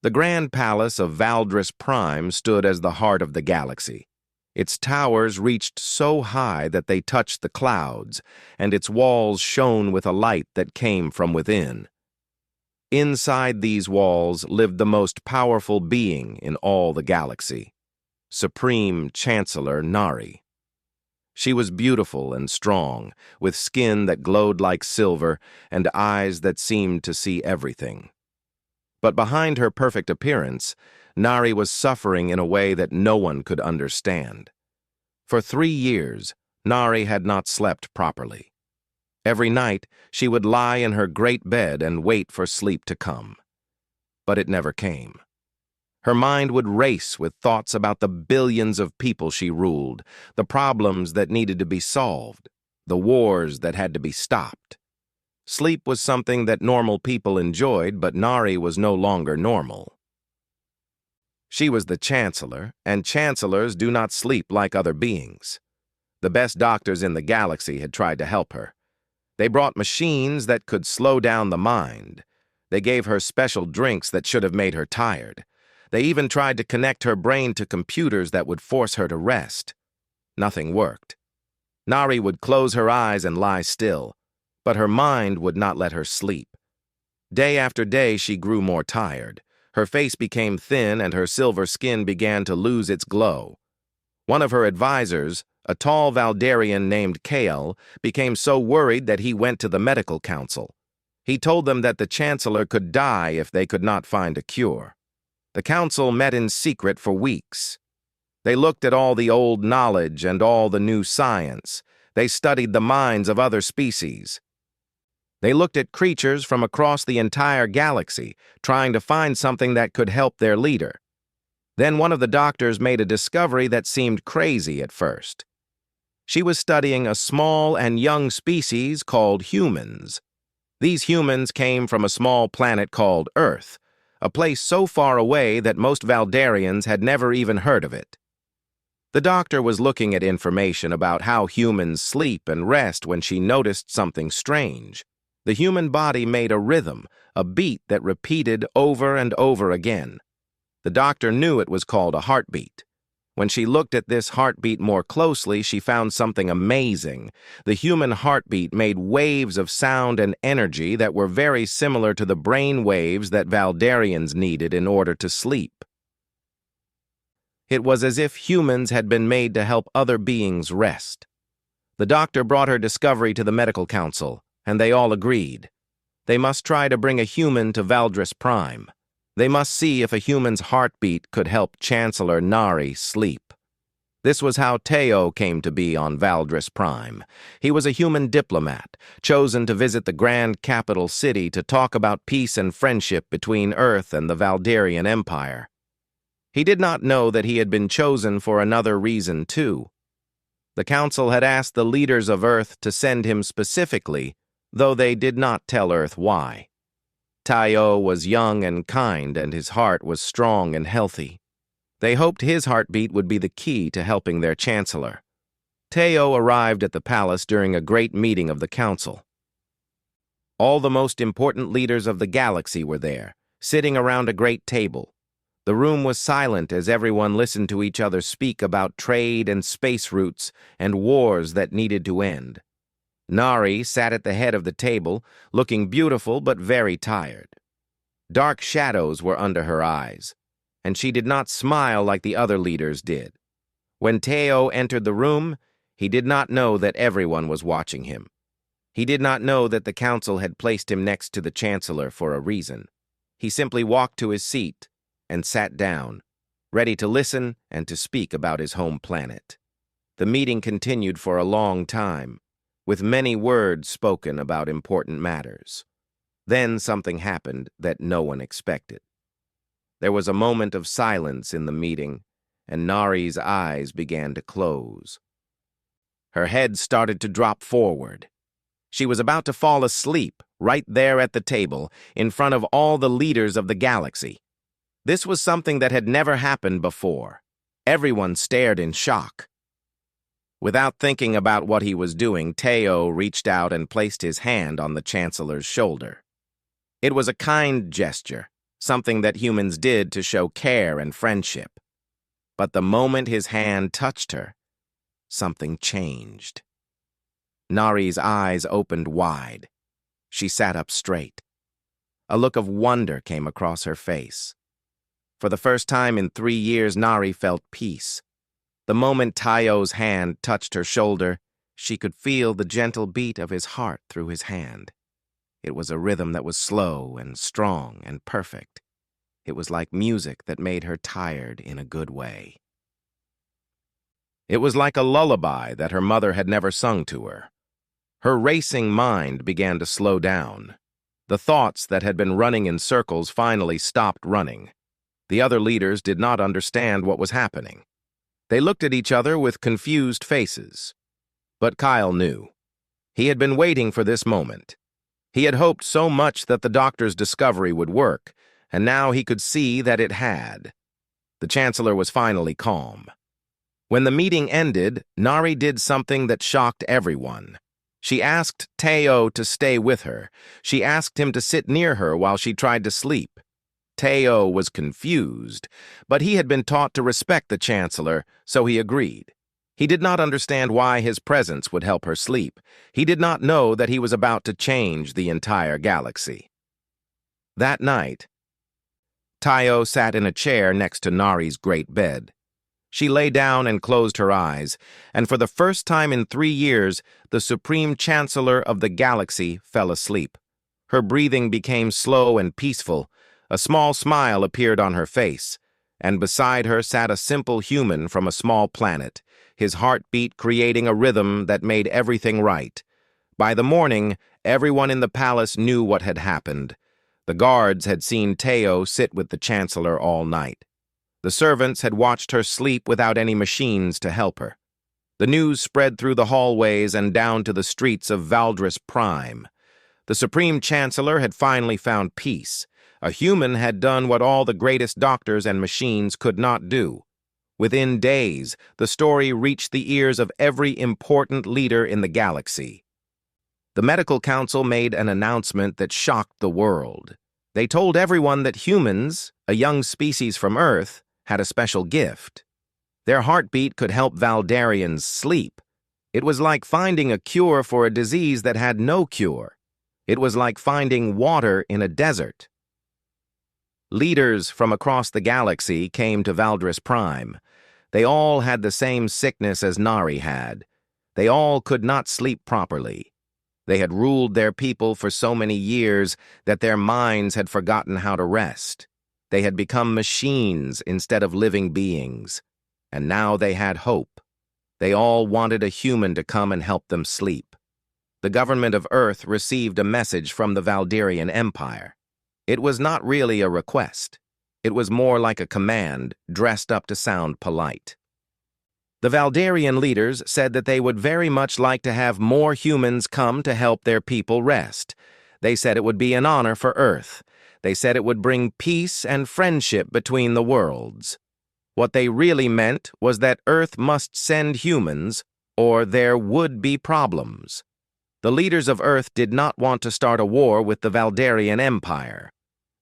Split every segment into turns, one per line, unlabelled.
The grand palace of Valdris Prime stood as the heart of the galaxy. Its towers reached so high that they touched the clouds, and its walls shone with a light that came from within. Inside these walls lived the most powerful being in all the galaxy, Supreme Chancellor Nari. She was beautiful and strong, with skin that glowed like silver and eyes that seemed to see everything. But behind her perfect appearance, Nari was suffering in a way that no one could understand. For 3 years, Nari had not slept properly. Every night, she would lie in her great bed and wait for sleep to come. But it never came. Her mind would race with thoughts about the billions of people she ruled, the problems that needed to be solved, the wars that had to be stopped. Sleep was something that normal people enjoyed, but Nari was no longer normal. She was the Chancellor, and Chancellors do not sleep like other beings. The best doctors in the galaxy had tried to help her. They brought machines that could slow down the mind. They gave her special drinks that should have made her tired. They even tried to connect her brain to computers that would force her to rest. Nothing worked. Nari would close her eyes and lie still, but her mind would not let her sleep. Day after day, she grew more tired. Her face became thin and her silver skin began to lose its glow. One of her advisors, a tall Valdarian named Kale, became so worried that he went to the medical council. He told them that the Chancellor could die if they could not find a cure. The council met in secret for weeks. They looked at all the old knowledge and all the new science. They studied the minds of other species. They looked at creatures from across the entire galaxy, trying to find something that could help their leader. Then one of the doctors made a discovery that seemed crazy at first. She was studying a small and young species called humans. These humans came from a small planet called Earth, a place so far away that most Valdarians had never even heard of it. The doctor was looking at information about how humans sleep and rest when she noticed something strange. The human body made a rhythm, a beat that repeated over and over again. The doctor knew it was called a heartbeat. When she looked at this heartbeat more closely, she found something amazing. The human heartbeat made waves of sound and energy that were very similar to the brain waves that Valdarians needed in order to sleep. It was as if humans had been made to help other beings rest. The doctor brought her discovery to the medical council, and they all agreed. They must try to bring a human to Valdris Prime. They must see if a human's heartbeat could help Chancellor Nari sleep. This was how Teo came to be on Valdris Prime. He was a human diplomat, chosen to visit the grand capital city to talk about peace and friendship between Earth and the Valdarian Empire. He did not know that he had been chosen for another reason, too. The council had asked the leaders of Earth to send him specifically, though they did not tell Earth why. Teo was young and kind, and his heart was strong and healthy. They hoped his heartbeat would be the key to helping their chancellor. Teo arrived at the palace during a great meeting of the council. All the most important leaders of the galaxy were there, sitting around a great table. The room was silent as everyone listened to each other speak about trade and space routes and wars that needed to end. Nari sat at the head of the table, looking beautiful but very tired. Dark shadows were under her eyes, and she did not smile like the other leaders did. When Teo entered the room, he did not know that everyone was watching him. He did not know that the council had placed him next to the chancellor for a reason. He simply walked to his seat and sat down, ready to listen and to speak about his home planet. The meeting continued for a long time, with many words spoken about important matters. Then something happened that no one expected. There was a moment of silence in the meeting, and Nari's eyes began to close. Her head started to drop forward. She was about to fall asleep right there at the table, in front of all the leaders of the galaxy. This was something that had never happened before. Everyone stared in shock. Without thinking about what he was doing, Teo reached out and placed his hand on the chancellor's shoulder. It was a kind gesture, something that humans did to show care and friendship. But the moment his hand touched her, something changed. Nari's eyes opened wide. She sat up straight. A look of wonder came across her face. For the first time in 3 years, Nari felt peace. The moment Taio's hand touched her shoulder, she could feel the gentle beat of his heart through his hand. It was a rhythm that was slow and strong and perfect. It was like music that made her tired in a good way. It was like a lullaby that her mother had never sung to her. Her racing mind began to slow down. The thoughts that had been running in circles finally stopped running. The other leaders did not understand what was happening. They looked at each other with confused faces. But Kyle knew. He had been waiting for this moment. He had hoped so much that the doctor's discovery would work, and now he could see that it had. The Chancellor was finally calm. When the meeting ended, Nari did something that shocked everyone. She asked Taio to stay with her. She asked him to sit near her while she tried to sleep. Taio was confused, but he had been taught to respect the Chancellor, so he agreed. He did not understand why his presence would help her sleep. He did not know that he was about to change the entire galaxy. That night, Taio sat in a chair next to Nari's great bed. She lay down and closed her eyes, and for the first time in 3 years, the Supreme Chancellor of the galaxy fell asleep. Her breathing became slow and peaceful. A small smile appeared on her face, and beside her sat a simple human from a small planet, his heartbeat creating a rhythm that made everything right. By the morning, everyone in the palace knew what had happened. The guards had seen Taio sit with the Chancellor all night. The servants had watched her sleep without any machines to help her. The news spread through the hallways and down to the streets of Valdris Prime. The Supreme Chancellor had finally found peace. A human had done what all the greatest doctors and machines could not do. Within days, the story reached the ears of every important leader in the galaxy. The Medical Council made an announcement that shocked the world. They told everyone that humans, a young species from Earth, had a special gift. Their heartbeat could help Valdarians sleep. It was like finding a cure for a disease that had no cure. It was like finding water in a desert. Leaders from across the galaxy came to Valdris Prime. They all had the same sickness as Nari had. They all could not sleep properly. They had ruled their people for so many years that their minds had forgotten how to rest. They had become machines instead of living beings. And now they had hope. They all wanted a human to come and help them sleep. The government of Earth received a message from the Valdarian Empire. It was not really a request. It was more like a command, dressed up to sound polite. The Valdarian leaders said that they would very much like to have more humans come to help their people rest. They said it would be an honor for Earth. They said it would bring peace and friendship between the worlds. What they really meant was that Earth must send humans, or there would be problems. The leaders of Earth did not want to start a war with the Valdarian Empire.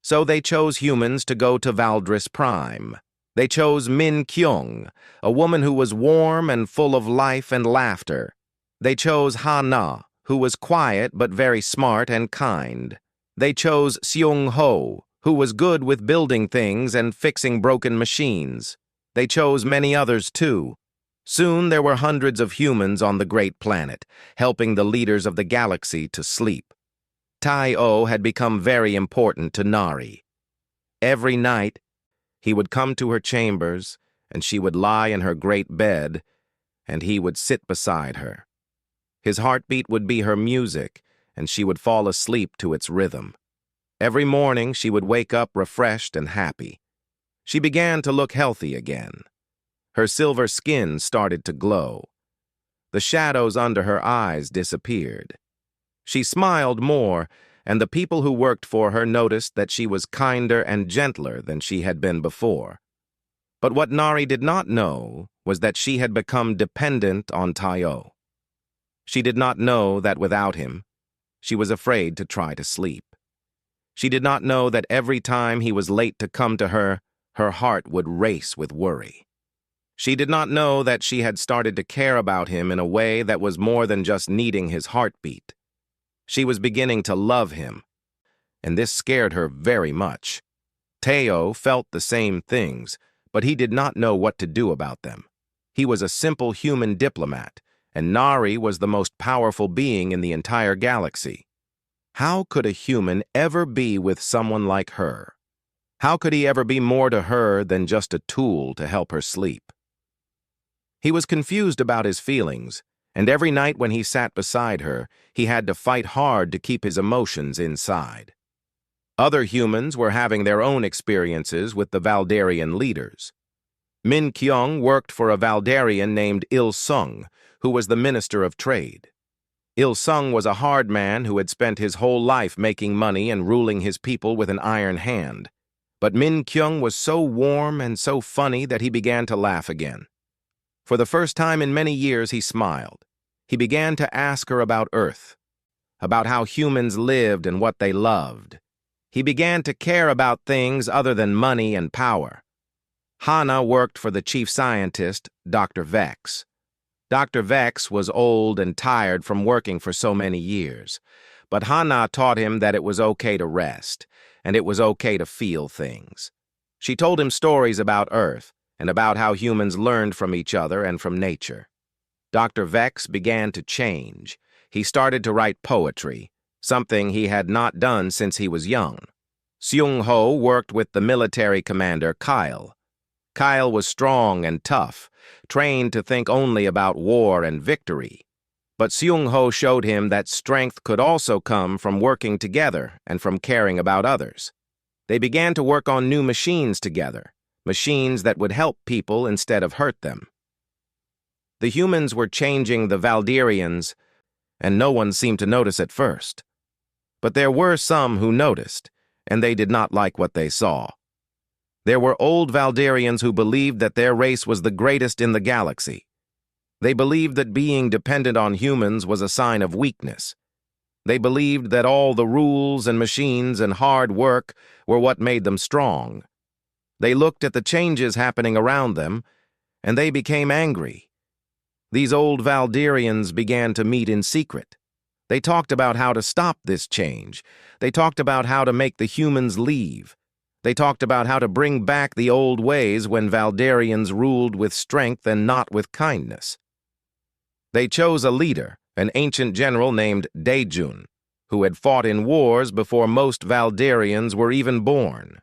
So they chose humans to go to Valdris Prime. They chose Min Kyung, a woman who was warm and full of life and laughter. They chose Ha Na, who was quiet but very smart and kind. They chose Seung Ho, who was good with building things and fixing broken machines. They chose many others too. Soon there were hundreds of humans on the great planet, helping the leaders of the galaxy to sleep. Tai-O had become very important to Nari. Every night, he would come to her chambers, and she would lie in her great bed, and he would sit beside her. His heartbeat would be her music, and she would fall asleep to its rhythm. Every morning, she would wake up refreshed and happy. She began to look healthy again. Her silver skin started to glow. The shadows under her eyes disappeared. She smiled more, and the people who worked for her noticed that she was kinder and gentler than she had been before. But what Nari did not know was that she had become dependent on Tai-O. She did not know that without him, she was afraid to try to sleep. She did not know that every time he was late to come to her, her heart would race with worry. She did not know that she had started to care about him in a way that was more than just needing his heartbeat. She was beginning to love him, and this scared her very much. Teo felt the same things, but he did not know what to do about them. He was a simple human diplomat, and Nari was the most powerful being in the entire galaxy. How could a human ever be with someone like her? How could he ever be more to her than just a tool to help her sleep? He was confused about his feelings, and every night when he sat beside her, he had to fight hard to keep his emotions inside. Other humans were having their own experiences with the Valdarian leaders. Min Kyung worked for a Valdarian named Il Sung, who was the Minister of Trade. Il Sung was a hard man who had spent his whole life making money and ruling his people with an iron hand. But Min Kyung was so warm and so funny that he began to laugh again. For the first time in many years, he smiled. He began to ask her about Earth, about how humans lived and what they loved. He began to care about things other than money and power. Hana worked for the chief scientist, Dr. Vex. Dr. Vex was old and tired from working for so many years, but Hana taught him that it was okay to rest, and it was okay to feel things. She told him stories about Earth, and about how humans learned from each other and from nature. Dr. Vex began to change. He started to write poetry, something he had not done since he was young. Seung-ho worked with the military commander Kyle. Kyle was strong and tough, trained to think only about war and victory. But Seung-ho showed him that strength could also come from working together and from caring about others. They began to work on new machines together, machines that would help people instead of hurt them. The humans were changing the Valdarians, and no one seemed to notice at first. But there were some who noticed, and they did not like what they saw. There were old Valdarians who believed that their race was the greatest in the galaxy. They believed that being dependent on humans was a sign of weakness. They believed that all the rules and machines and hard work were what made them strong. They looked at the changes happening around them, and they became angry. These old Valdarians began to meet in secret. They talked about how to stop this change. They talked about how to make the humans leave. They talked about how to bring back the old ways when Valdarians ruled with strength and not with kindness. They chose a leader, an ancient general named Daejun, who had fought in wars before most Valdarians were even born.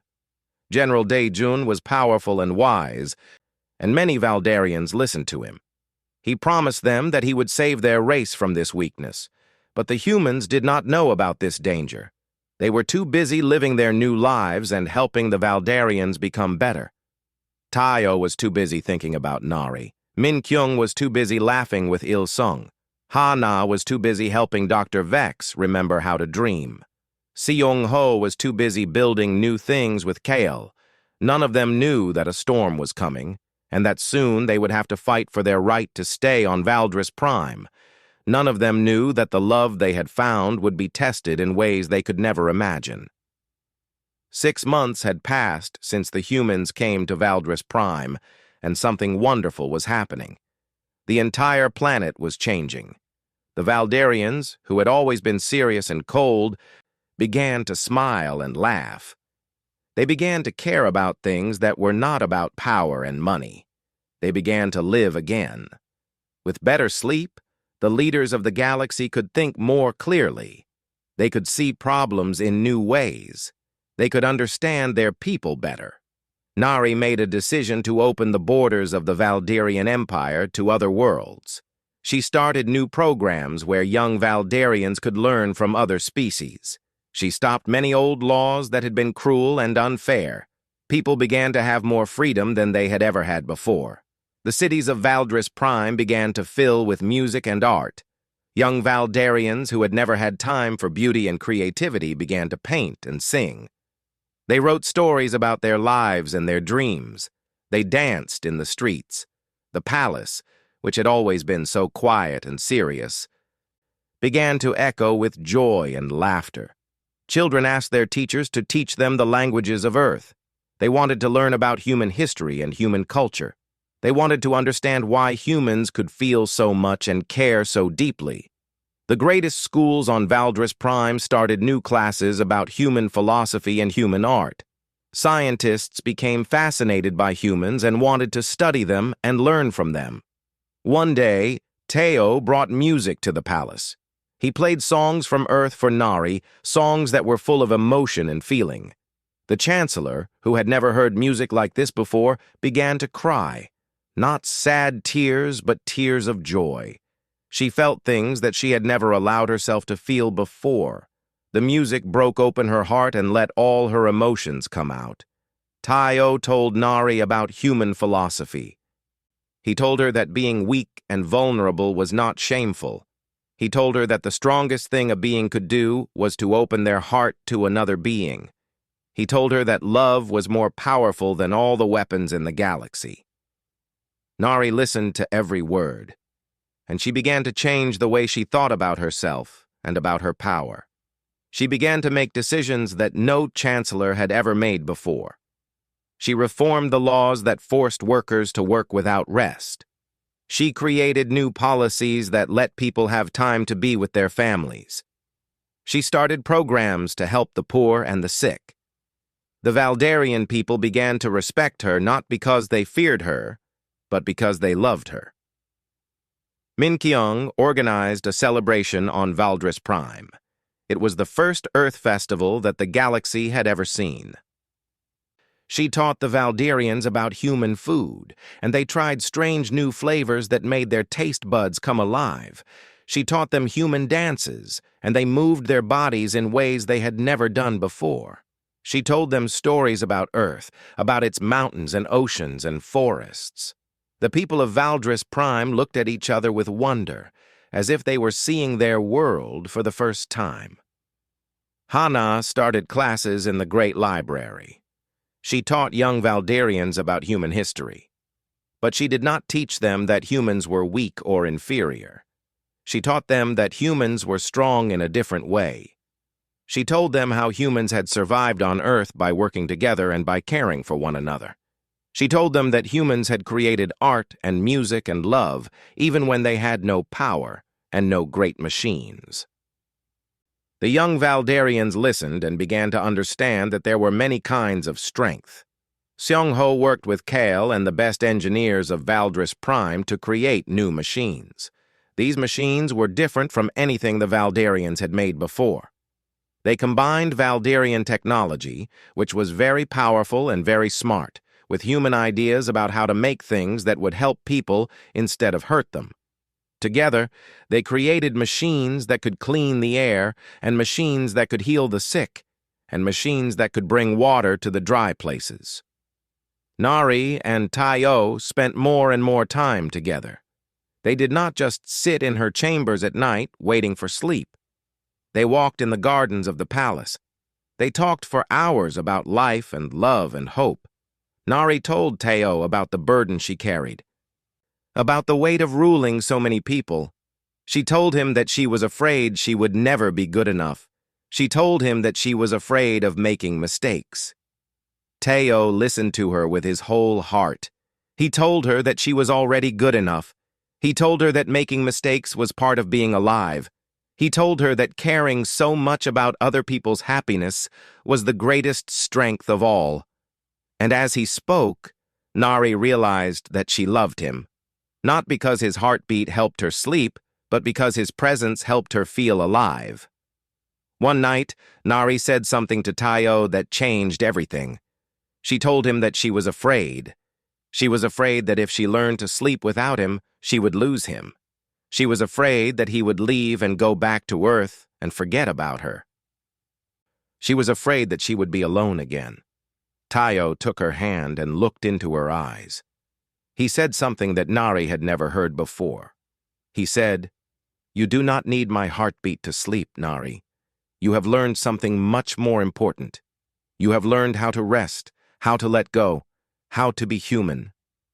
General Daejun was powerful and wise, and many Valdarians listened to him. He promised them that he would save their race from this weakness, but the humans did not know about this danger. They were too busy living their new lives and helping the Valdarians become better. Tayo was too busy thinking about Nari. Min Kyung was too busy laughing with Il Sung. Ha-na was too busy helping Dr. Vex remember how to dream. Seung-ho was too busy building new things with Kale. None of them knew that a storm was coming, and that soon they would have to fight for their right to stay on Valdris Prime. None of them knew that the love they had found would be tested in ways they could never imagine. 6 months had passed since the humans came to Valdris Prime, and something wonderful was happening. The entire planet was changing. The Valdarians, who had always been serious and cold, began to smile and laugh. They began to care about things that were not about power and money. They began to live again. With better sleep, the leaders of the galaxy could think more clearly. They could see problems in new ways. They could understand their people better. Nari made a decision to open the borders of the Valdarian Empire to other worlds. She started new programs where young Valdarians could learn from other species. She stopped many old laws that had been cruel and unfair. People began to have more freedom than they had ever had before. The cities of Valdris Prime began to fill with music and art. Young Valdarians who had never had time for beauty and creativity began to paint and sing. They wrote stories about their lives and their dreams. They danced in the streets. The palace, which had always been so quiet and serious, began to echo with joy and laughter. Children asked their teachers to teach them the languages of Earth. They wanted to learn about human history and human culture. They wanted to understand why humans could feel so much and care so deeply. The greatest schools on Valdris Prime started new classes about human philosophy and human art. Scientists became fascinated by humans and wanted to study them and learn from them. One day, Teo brought music to the palace. He played songs from Earth for Nari, songs that were full of emotion and feeling. The Chancellor, who had never heard music like this before, began to cry. Not sad tears, but tears of joy. She felt things that she had never allowed herself to feel before. The music broke open her heart and let all her emotions come out. Tayo told Nari about human philosophy. He told her that being weak and vulnerable was not shameful. He told her that the strongest thing a being could do was to open their heart to another being. He told her that love was more powerful than all the weapons in the galaxy. Nari listened to every word, and she began to change the way she thought about herself and about her power. She began to make decisions that no chancellor had ever made before. She reformed the laws that forced workers to work without rest. She created new policies that let people have time to be with their families. She started programs to help the poor and the sick. The Valdarian people began to respect her not because they feared her, but because they loved her. Min Kyung organized a celebration on Valdris Prime. It was the first Earth festival that the galaxy had ever seen. She taught the Valdarians about human food, and they tried strange new flavors that made their taste buds come alive. She taught them human dances, and they moved their bodies in ways they had never done before. She told them stories about Earth, about its mountains and oceans and forests. The people of Valdris Prime looked at each other with wonder, as if they were seeing their world for the first time. Hana started classes in the Great Library. She taught young Valdarians about human history. But she did not teach them that humans were weak or inferior. She taught them that humans were strong in a different way. She told them how humans had survived on Earth by working together and by caring for one another. She told them that humans had created art and music and love even when they had no power and no great machines. The young Valdarians listened and began to understand that there were many kinds of strength. Seong-ho worked with Kale and the best engineers of Valdris Prime to create new machines. These machines were different from anything the Valdarians had made before. They combined Valdarian technology, which was very powerful and very smart, with human ideas about how to make things that would help people instead of hurt them. Together, they created machines that could clean the air, and machines that could heal the sick, and machines that could bring water to the dry places. Nari and Tayo spent more and more time together. They did not just sit in her chambers at night, waiting for sleep. They walked in the gardens of the palace. They talked for hours about life and love and hope. Nari told Teo about the burden she carried, about the weight of ruling so many people. She told him that she was afraid she would never be good enough. She told him that she was afraid of making mistakes. Teo listened to her with his whole heart. He told her that she was already good enough. He told her that making mistakes was part of being alive. He told her that caring so much about other people's happiness was the greatest strength of all. And as he spoke, Nari realized that she loved him, not because his heartbeat helped her sleep, but because his presence helped her feel alive. One night, Nari said something to Tayo that changed everything. She told him that she was afraid. She was afraid that if she learned to sleep without him, she would lose him. She was afraid that he would leave and go back to Earth and forget about her. She was afraid that she would be alone again. Tayo took her hand and looked into her eyes. He said something that Nari had never heard before. He said, "You do not need my heartbeat to sleep, Nari. You have learned something much more important. You have learned how to rest, how to let go, how to be human.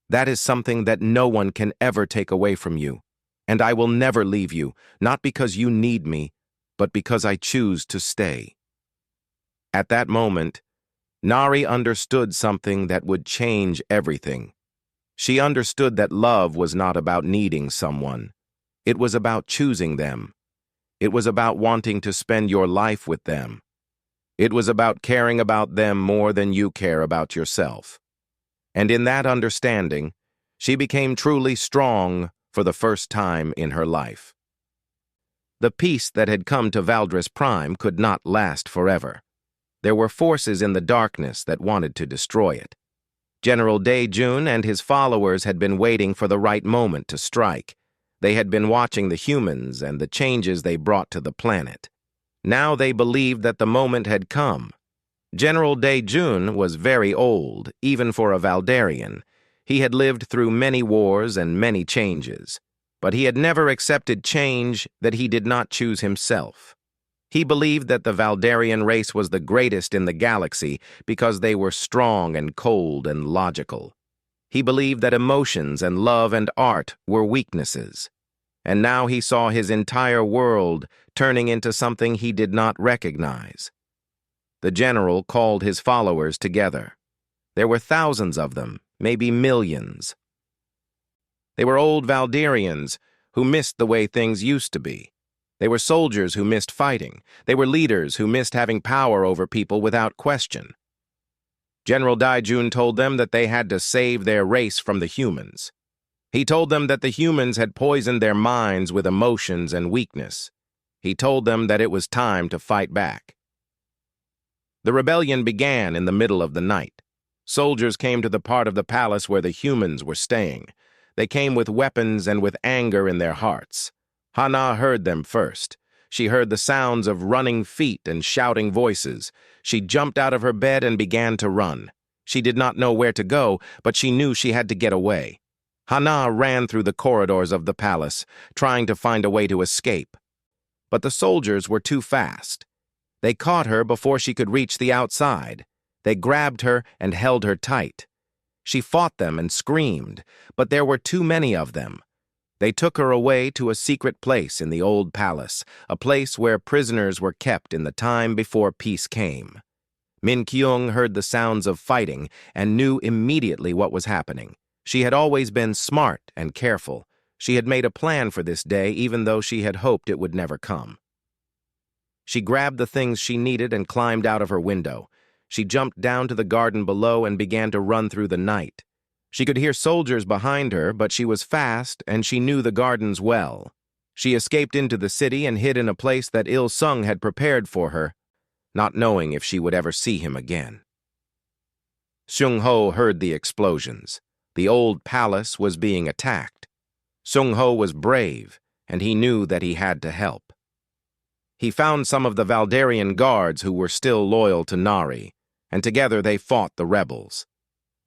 That is something that no one can ever take away from you. And I will never leave you, not because you need me, but because I choose to stay." At that moment, Nari understood something that would change everything. She understood that love was not about needing someone. It was about choosing them. It was about wanting to spend your life with them. It was about caring about them more than you care about yourself. And in that understanding, she became truly strong for the first time in her life. The peace that had come to Valdris Prime could not last forever. There were forces in the darkness that wanted to destroy it. General Dae-jun and his followers had been waiting for the right moment to strike. They had been watching the humans and the changes they brought to the planet. Now they believed that the moment had come. General Dae-jun was very old, even for a Valdarian. He had lived through many wars and many changes, but he had never accepted change that he did not choose himself. He believed that the Valdarian race was the greatest in the galaxy because they were strong and cold and logical. He believed that emotions and love and art were weaknesses. And now he saw his entire world turning into something he did not recognize. The general called his followers together. There were thousands of them, maybe millions. They were old Valdarians who missed the way things used to be. They were soldiers who missed fighting. They were leaders who missed having power over people without question. General Dae-jun told them that they had to save their race from the humans. He told them that the humans had poisoned their minds with emotions and weakness. He told them that it was time to fight back. The rebellion began in the middle of the night. Soldiers came to the part of the palace where the humans were staying. They came with weapons and with anger in their hearts. Hana heard them first. She heard the sounds of running feet and shouting voices. She jumped out of her bed and began to run. She did not know where to go, but she knew she had to get away. Hana ran through the corridors of the palace, trying to find a way to escape. But the soldiers were too fast. They caught her before she could reach the outside. They grabbed her and held her tight. She fought them and screamed, but there were too many of them. They took her away to a secret place in the old palace, a place where prisoners were kept in the time before peace came. Min Kyung heard the sounds of fighting and knew immediately what was happening. She had always been smart and careful. She had made a plan for this day, even though she had hoped it would never come. She grabbed the things she needed and climbed out of her window. She jumped down to the garden below and began to run through the night. She could hear soldiers behind her, but she was fast and she knew the gardens well. She escaped into the city and hid in a place that Il-sung had prepared for her, not knowing if she would ever see him again. Seung-ho heard the explosions. The old palace was being attacked. Seung-ho was brave, and he knew that he had to help. He found some of the Valdarian guards who were still loyal to Nari, and together they fought the rebels.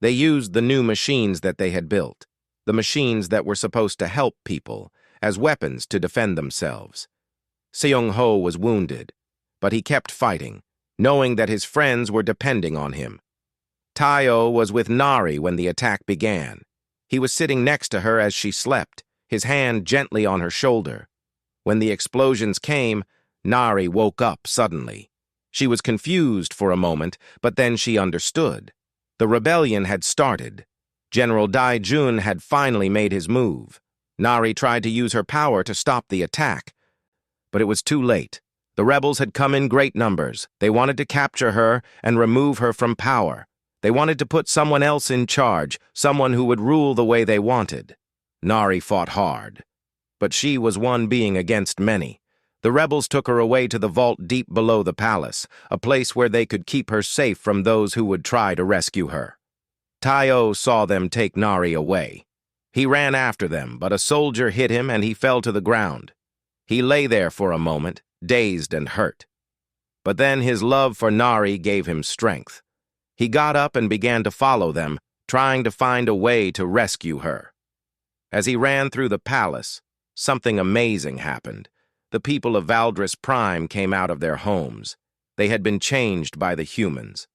They used the new machines that they had built, the machines that were supposed to help people, as weapons to defend themselves. Seung-ho was wounded, but he kept fighting, knowing that his friends were depending on him. Tayo was with Nari when the attack began. He was sitting next to her as she slept, his hand gently on her shoulder. When the explosions came, Nari woke up suddenly. She was confused for a moment, but then she understood. The rebellion had started. General Dae-jun had finally made his move. Nari tried to use her power to stop the attack, but it was too late. The rebels had come in great numbers. They wanted to capture her and remove her from power. They wanted to put someone else in charge, someone who would rule the way they wanted. Nari fought hard, but she was one being against many. The rebels took her away to the vault deep below the palace, a place where they could keep her safe from those who would try to rescue her. Tayo saw them take Nari away. He ran after them, but a soldier hit him and he fell to the ground. He lay there for a moment, dazed and hurt. But then his love for Nari gave him strength. He got up and began to follow them, trying to find a way to rescue her. As he ran through the palace, something amazing happened. The people of Valdris Prime came out of their homes. They had been changed by the humans.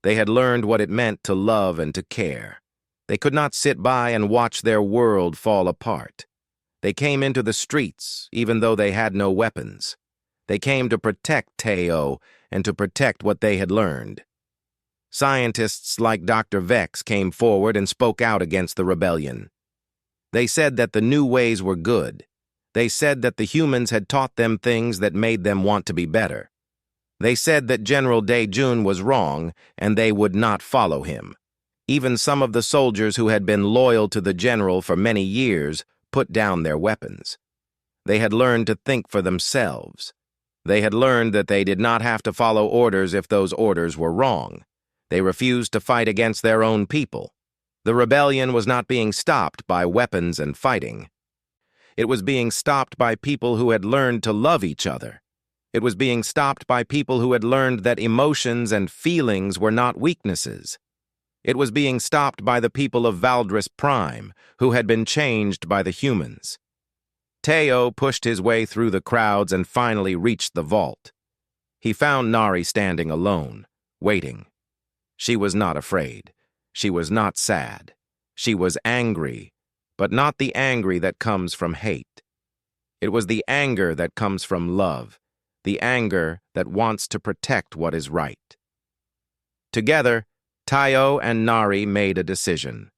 They had learned what it meant to love and to care. They could not sit by and watch their world fall apart. They came into the streets, even though they had no weapons. They came to protect Tayo and to protect what they had learned. Scientists like Dr. Vex came forward and spoke out against the rebellion. They said that the new ways were good. They said that the humans had taught them things that made them want to be better. They said that General Daejun was wrong and they would not follow him. Even some of the soldiers who had been loyal to the general for many years put down their weapons. They had learned to think for themselves. They had learned that they did not have to follow orders if those orders were wrong. They refused to fight against their own people. The rebellion was not being stopped by weapons and fighting. It was being stopped by people who had learned to love each other. It was being stopped by people who had learned that emotions and feelings were not weaknesses. It was being stopped by the people of Valdris Prime, who had been changed by the humans. Teo pushed his way through the crowds and finally reached the vault. He found Nari standing alone, waiting. She was not afraid. She was not sad. She was angry, but not the angry that comes from hate. It was the anger that comes from love, the anger that wants to protect what is right. Together, Tayo and Nari made a decision.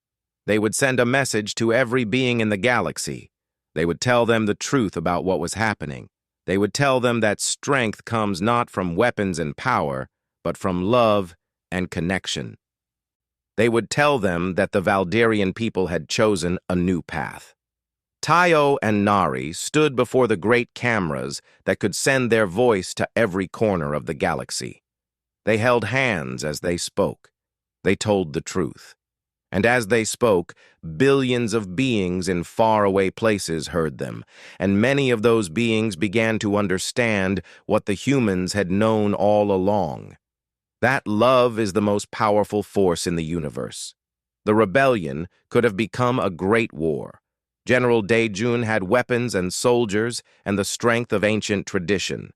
They would send a message to every being in the galaxy. They would tell them the truth about what was happening. They would tell them that strength comes not from weapons and power, but from love and connection. They would tell them that the Valdarian people had chosen a new path. Tayo and Nari stood before the great cameras that could send their voice to every corner of the galaxy. They held hands as they spoke. They told the truth. And as they spoke, billions of beings in faraway places heard them, and many of those beings began to understand what the humans had known all along. That love is the most powerful force in the universe. The rebellion could have become a great war. General Daejun had weapons and soldiers and the strength of ancient tradition.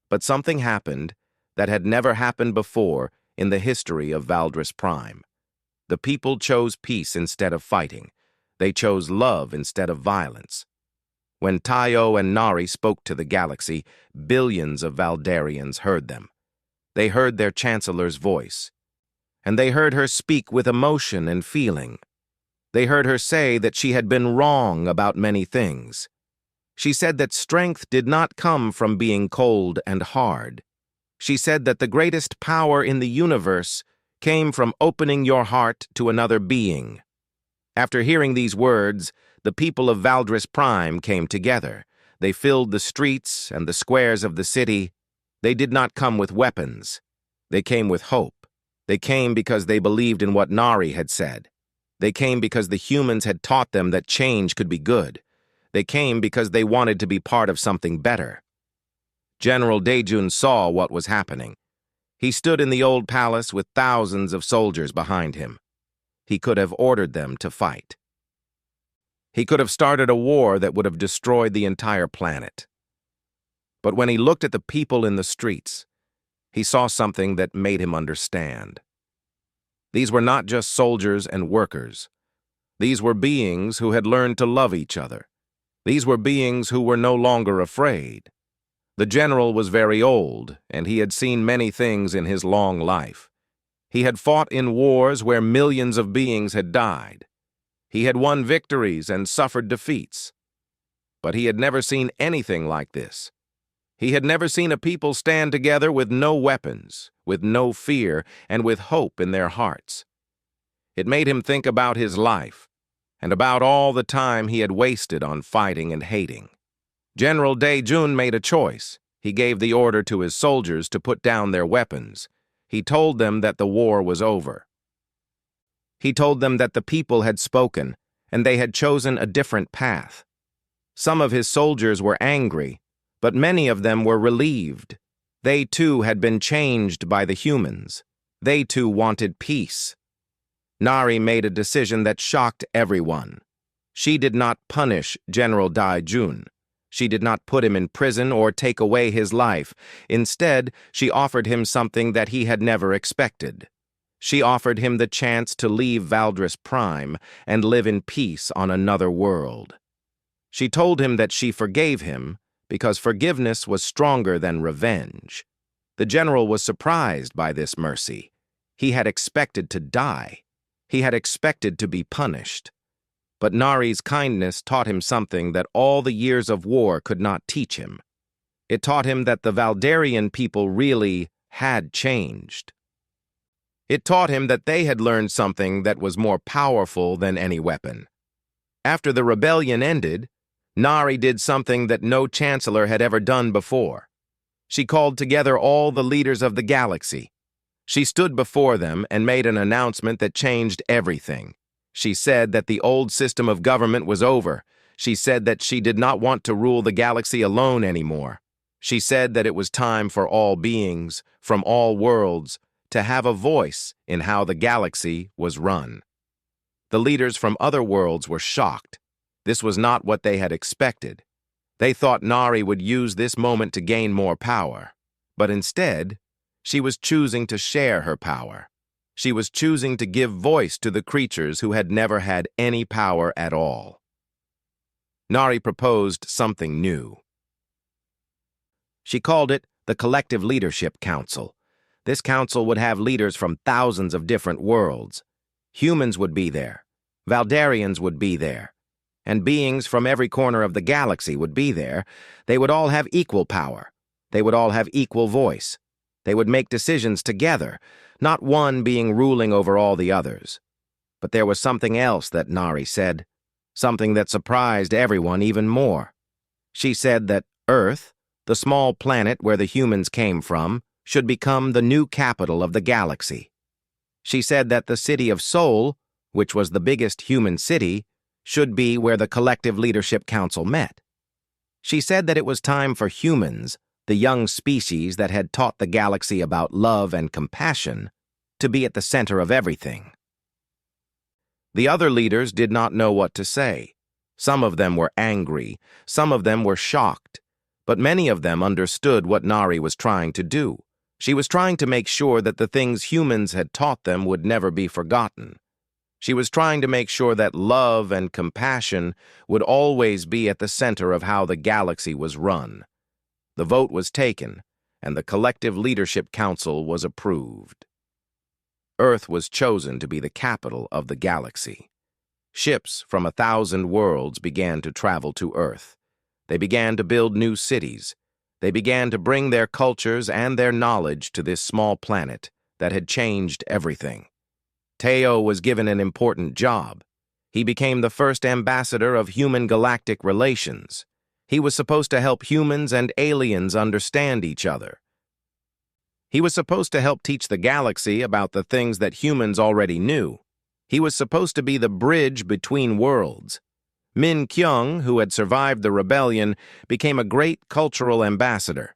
But something happened that had never happened before in the history of Valdris Prime. The people chose peace instead of fighting. They chose love instead of violence. When Tayo and Nari spoke to the galaxy, billions of Valdarians heard them. They heard their chancellor's voice. And they heard her speak with emotion and feeling. They heard her say that she had been wrong about many things. She said that strength did not come from being cold and hard. She said that the greatest power in the universe came from opening your heart to another being. After hearing these words, the people of Valdris Prime came together. They filled the streets and the squares of the city. They did not come with weapons. They came with hope. They came because they believed in what Nari had said. They came because the humans had taught them that change could be good. They came because they wanted to be part of something better. General Daejun saw what was happening. He stood in the old palace with thousands of soldiers behind him. He could have ordered them to fight. He could have started a war that would have destroyed the entire planet. But when he looked at the people in the streets, he saw something that made him understand. These were not just soldiers and workers. These were beings who had learned to love each other. These were beings who were no longer afraid. The general was very old, and he had seen many things in his long life. He had fought in wars where millions of beings had died. He had won victories and suffered defeats. But he had never seen anything like this. He had never seen a people stand together with no weapons, with no fear, and with hope in their hearts. It made him think about his life, and about all the time he had wasted on fighting and hating. General Daejun made a choice. He gave the order to his soldiers to put down their weapons. He told them that the war was over. He told them that the people had spoken, and they had chosen a different path. Some of his soldiers were angry, but many of them were relieved. They too had been changed by the humans. They too wanted peace. Nari made a decision that shocked everyone. She did not punish General Daejun. She did not put him in prison or take away his life. Instead, she offered him something that he had never expected. She offered him the chance to leave Valdris Prime and live in peace on another world. She told him that she forgave him because forgiveness was stronger than revenge. The general was surprised by this mercy. He had expected to die. He had expected to be punished. But Nari's kindness taught him something that all the years of war could not teach him. It taught him that the Valdarian people really had changed. It taught him that they had learned something that was more powerful than any weapon. After the rebellion ended, Nari did something that no chancellor had ever done before. She called together all the leaders of the galaxy. She stood before them and made an announcement that changed everything. She said that the old system of government was over. She said that she did not want to rule the galaxy alone anymore. She said that it was time for all beings, from all worlds, to have a voice in how the galaxy was run. The leaders from other worlds were shocked. This was not what they had expected. They thought Nari would use this moment to gain more power. But instead, she was choosing to share her power. She was choosing to give voice to the creatures who had never had any power at all. Nari proposed something new. She called it the Collective Leadership Council. This council would have leaders from thousands of different worlds. Humans would be there. Valdarians would be there. And beings from every corner of the galaxy would be there. They would all have equal power. They would all have equal voice. They would make decisions together, not one being ruling over all the others. But there was something else that Nari said, something that surprised everyone even more. She said that Earth, the small planet where the humans came from, should become the new capital of the galaxy. She said that the city of Sol, which was the biggest human city, should be where the Collective Leadership Council met. She said that it was time for humans, the young species that had taught the galaxy about love and compassion, to be at the center of everything. The other leaders did not know what to say. Some of them were angry, some of them were shocked, but many of them understood what Nari was trying to do. She was trying to make sure that the things humans had taught them would never be forgotten. She was trying to make sure that love and compassion would always be at the center of how the galaxy was run. The vote was taken, and the Collective Leadership Council was approved. Earth was chosen to be the capital of the galaxy. Ships from 1,000 worlds began to travel to Earth. They began to build new cities. They began to bring their cultures and their knowledge to this small planet that had changed everything. Teo was given an important job. He became the first ambassador of human-galactic relations. He was supposed to help humans and aliens understand each other. He was supposed to help teach the galaxy about the things that humans already knew. He was supposed to be the bridge between worlds. Min Kyung, who had survived the rebellion, became a great cultural ambassador.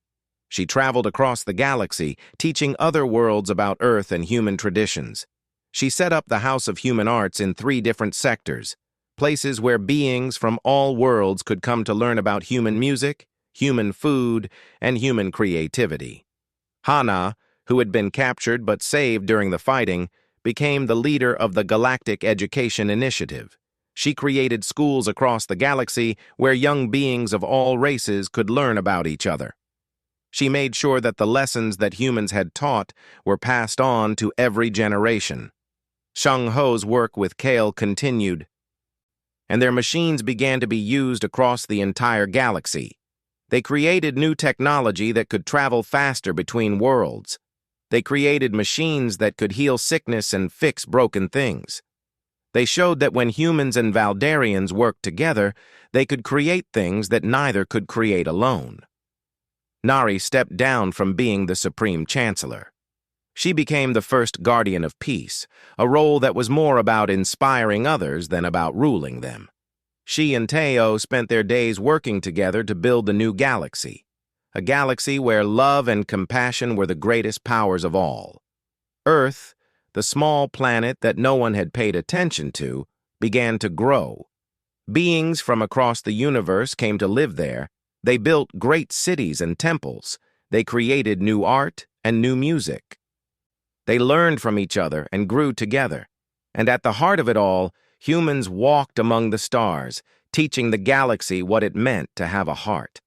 She traveled across the galaxy, teaching other worlds about Earth and human traditions. She set up the House of Human Arts in 3 different sectors, places where beings from all worlds could come to learn about human music, human food, and human creativity. Hana, who had been captured but saved during the fighting, became the leader of the Galactic Education Initiative. She created schools across the galaxy where young beings of all races could learn about each other. She made sure that the lessons that humans had taught were passed on to every generation. Sheng Ho's work with Kale continued, and their machines began to be used across the entire galaxy. They created new technology that could travel faster between worlds. They created machines that could heal sickness and fix broken things. They showed that when humans and Valdarians worked together, they could create things that neither could create alone. Nari stepped down from being the Supreme Chancellor. She became the first Guardian of Peace, a role that was more about inspiring others than about ruling them. She and Teo spent their days working together to build the new galaxy, a galaxy where love and compassion were the greatest powers of all. Earth, the small planet that no one had paid attention to, began to grow. Beings from across the universe came to live there. They built great cities and temples. They created new art and new music. They learned from each other and grew together. And at the heart of it all, humans walked among the stars, teaching the galaxy what it meant to have a heart.